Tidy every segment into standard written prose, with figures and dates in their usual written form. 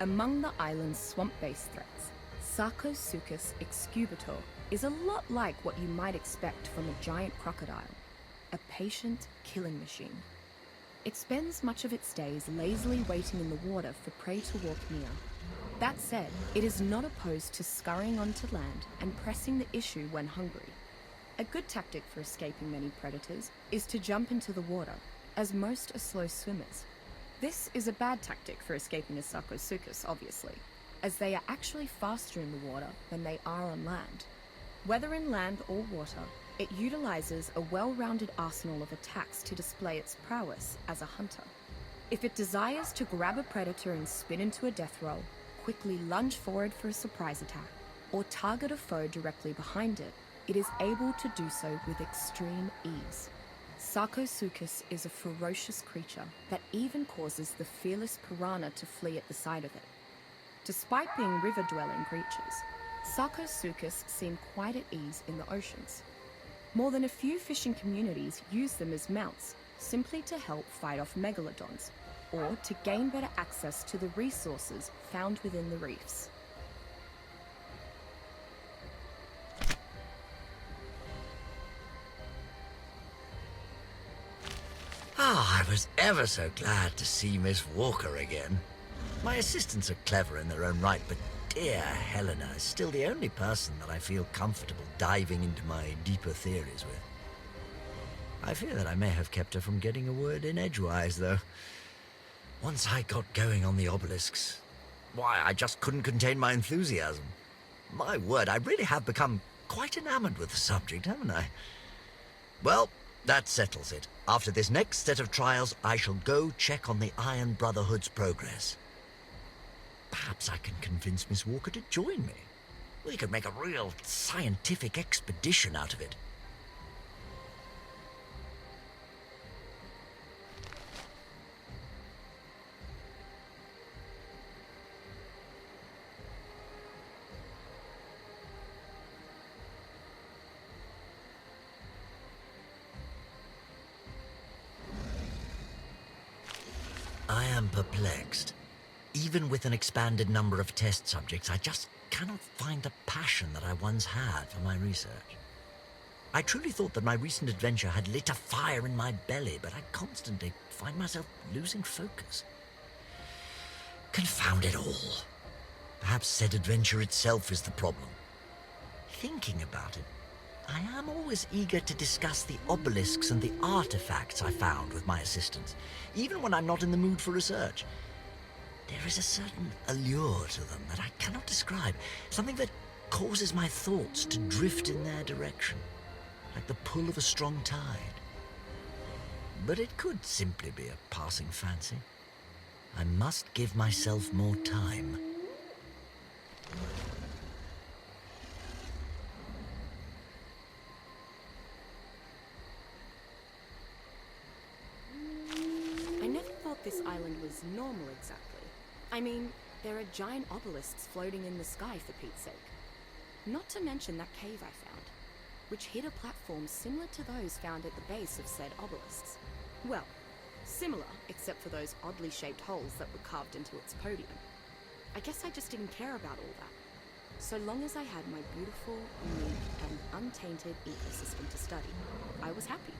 Among the island's swamp-based threats, Sarcosuchus excubator is a lot like what you might expect from a giant crocodile, a patient killing machine. It spends much of its days lazily waiting in the water for prey to walk near. That said, it is not opposed to scurrying onto land and pressing the issue when hungry. A good tactic for escaping many predators is to jump into the water, as most are slow swimmers. This is a bad tactic for escaping a Sarcosuchus, obviously, as they are actually faster in the water than they are on land. Whether in land or water, it utilizes a well-rounded arsenal of attacks to display its prowess as a hunter. If it desires to grab a predator and spin into a death roll, quickly lunge forward for a surprise attack, or target a foe directly behind it, it is able to do so with extreme ease. Sarcosuchus is a ferocious creature that even causes the fearless piranha to flee at the sight of it. Despite being river-dwelling creatures, Sarcosuchus seem quite at ease in the oceans. More than a few fishing communities use them as mounts, simply to help fight off megalodons, or to gain better access to the resources found within the reefs. I was ever so glad to see Miss Walker again. My assistants are clever in their own right, but dear Helena is still the only person that I feel comfortable diving into my deeper theories with. I fear that I may have kept her from getting a word in edgewise, though. Once I got going on the obelisks, why, I just couldn't contain my enthusiasm. My word, I really have become quite enamored with the subject, haven't I? Well, that settles it. After this next set of trials, I shall go check on the Iron Brotherhood's progress. Perhaps I can convince Miss Walker to join me. We could make a real scientific expedition out of it. I am perplexed. Even with an expanded number of test subjects, I just cannot find the passion that I once had for my research. I truly thought that my recent adventure had lit a fire in my belly, but I constantly find myself losing focus. Confound it all. Perhaps said adventure itself is the problem. Thinking about it, I am always eager to discuss the obelisks and the artifacts I found with my assistants, even when I'm not in the mood for research. There is a certain allure to them that I cannot describe, something that causes my thoughts to drift in their direction, like the pull of a strong tide. But it could simply be a passing fancy. I must give myself more time. I never thought this island was normal exactly. I mean, there are giant obelisks floating in the sky, for Pete's sake. Not to mention that cave I found, which hid a platform similar to those found at the base of said obelisks. Well, similar, except for those oddly shaped holes that were carved into its podium. I guess I just didn't care about all that. So long as I had my beautiful, unique, and untainted ecosystem to study, I was happy.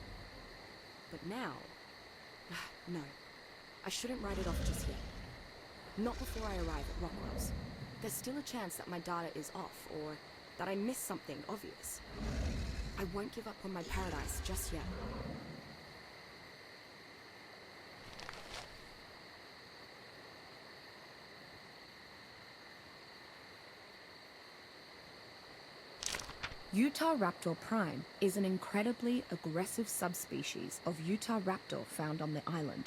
But now... no, I shouldn't write it off just yet. Not before I arrive at Rockwell's. There's still a chance that my data is off, or that I missed something obvious. I won't give up on my paradise just yet. Utah raptor prime is an incredibly aggressive subspecies of Utah raptor found on the island.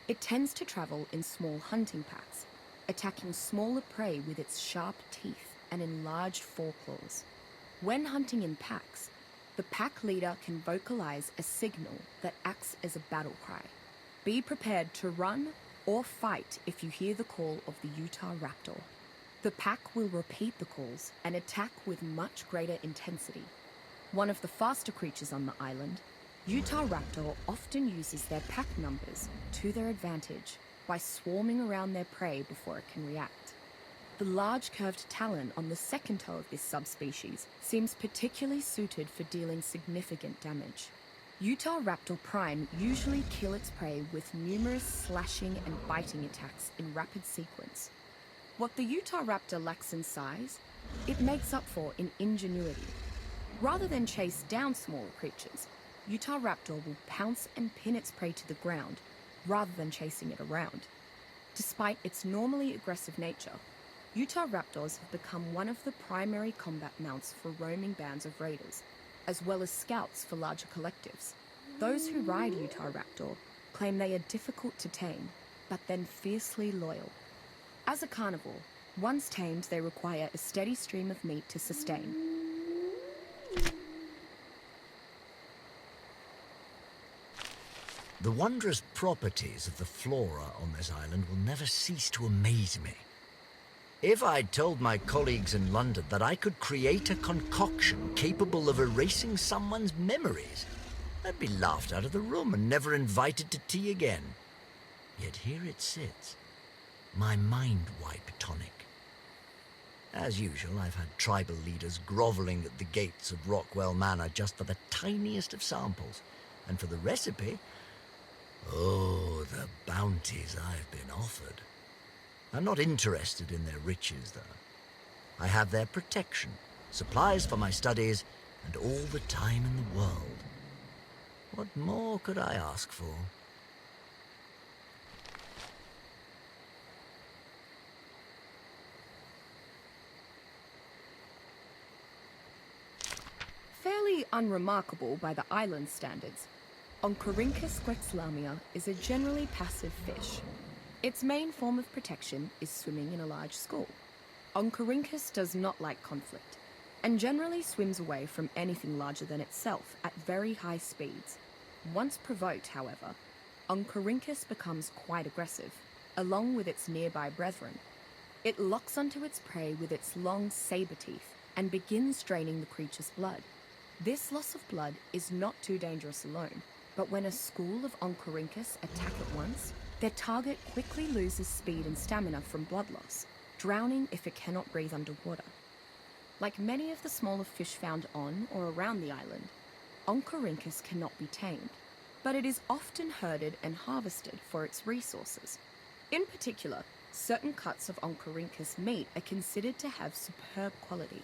It tends to travel in small hunting packs, attacking smaller prey with its sharp teeth and enlarged foreclaws. When hunting in packs, the pack leader can vocalize a signal that acts as a battle cry. Be prepared to run or fight if you hear the call of the Utah raptor. The pack will repeat the calls and attack with much greater intensity. One of the faster creatures on the island, Utah raptor often uses their pack numbers to their advantage by swarming around their prey before it can react. The large curved talon on the second toe of this subspecies seems particularly suited for dealing significant damage. Utah raptor prime usually kill its prey with numerous slashing and biting attacks in rapid sequence. What the Utah raptor lacks in size, it makes up for in ingenuity. Rather than chase down smaller creatures, Utah raptor will pounce and pin its prey to the ground rather than chasing it around. Despite its normally aggressive nature, Utah raptors have become one of the primary combat mounts for roaming bands of raiders, as well as scouts for larger collectives. Those who ride Utah raptor claim they are difficult to tame, but then fiercely loyal. As a carnivore, once tamed, they require a steady stream of meat to sustain. The wondrous properties of the flora on this island will never cease to amaze me. If I'd told my colleagues in London that I could create a concoction capable of erasing someone's memories, I'd be laughed out of the room and never invited to tea again. Yet here it sits, my mind wipe tonic. As usual, I've had tribal leaders groveling at the gates of Rockwell Manor just for the tiniest of samples, and for the recipe, oh, the bounties I've been offered. I'm not interested in their riches, though. I have their protection, supplies for my studies, and all the time in the world. What more could I ask for? Fairly unremarkable by the island standards, Oncorhynchus squexlamia is a generally passive fish. Its main form of protection is swimming in a large school. Oncorhynchus does not like conflict, and generally swims away from anything larger than itself at very high speeds. Once provoked, however, Oncorhynchus becomes quite aggressive, along with its nearby brethren. It locks onto its prey with its long saber teeth and begins draining the creature's blood. This loss of blood is not too dangerous alone, but when a school of Oncorhynchus attack at once, their target quickly loses speed and stamina from blood loss, drowning if it cannot breathe underwater. Like many of the smaller fish found on or around the island, Oncorhynchus cannot be tamed, but it is often herded and harvested for its resources. In particular, certain cuts of Oncorhynchus meat are considered to have superb quality,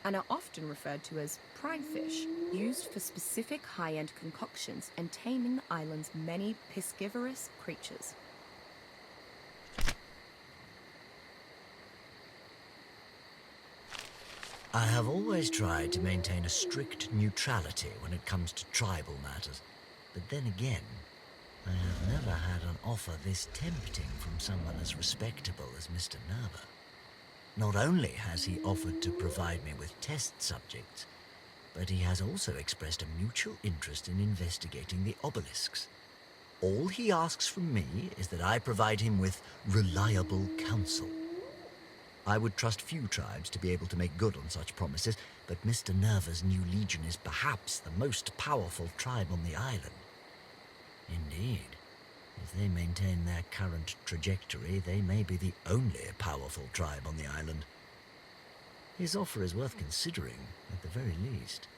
and are often referred to as prime fish, used for specific high-end concoctions and taming the island's many piscivorous creatures. I have always tried to maintain a strict neutrality when it comes to tribal matters, but then again, I have never had an offer this tempting from someone as respectable as Mr. Nerva. Not only has he offered to provide me with test subjects, but he has also expressed a mutual interest in investigating the obelisks. All he asks from me is that I provide him with reliable counsel. I would trust few tribes to be able to make good on such promises, but Mr. Nerva's new legion is perhaps the most powerful tribe on the island. Indeed, if they maintain their current trajectory, they may be the only powerful tribe on the island. His offer is worth considering, at the very least.